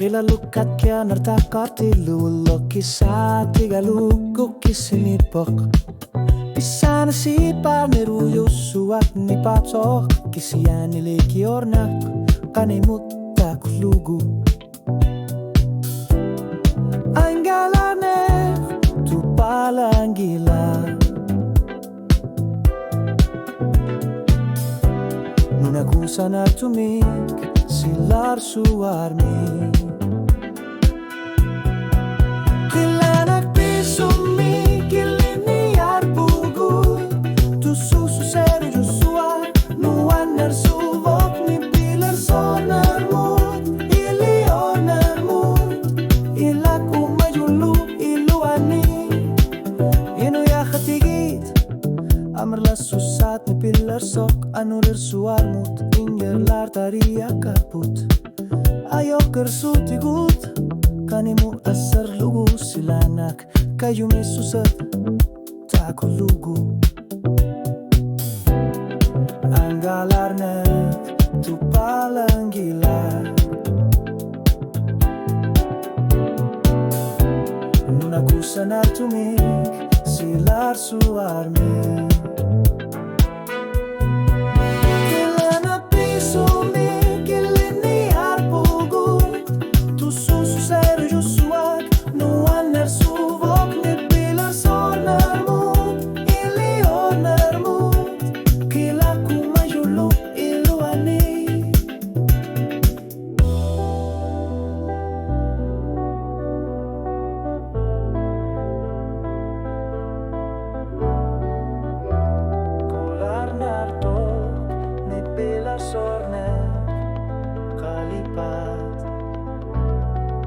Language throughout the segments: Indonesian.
Qilalukat kya nartakati luloki sa tigalugo kisinipok Pisana si parneruyo suat ni patok Kisiyan Illinniarneq kanimut taklugu Ang Qilaneq tu palang gila Nuna kusana tumik silar suarmi Qilaneq Pisumik Illinniarneq buguy Tu sususeru jusua Nuaner suvok ni pilar sonarmut Illinniarneq Ilaku majulu iluani Inu ya khatigit Amarla susat ni pilar sok Anulir suarmut Ingerlar taria kaput Ayo kersutigut Kanimu asar lugu silanak Kayu me susat Tako lugu Ang Qilaneq tu palang gila Nuna kusana tumik silar suarmi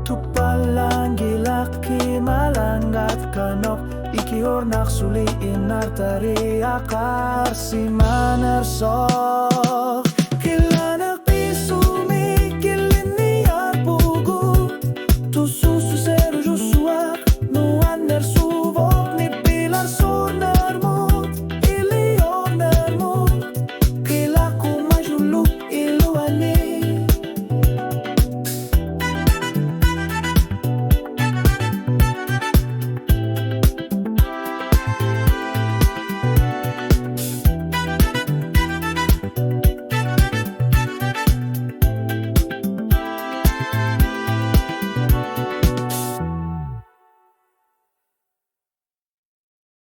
Tu palang gilaki malanggat kanok Illinniarneq suliin artari akar si manerso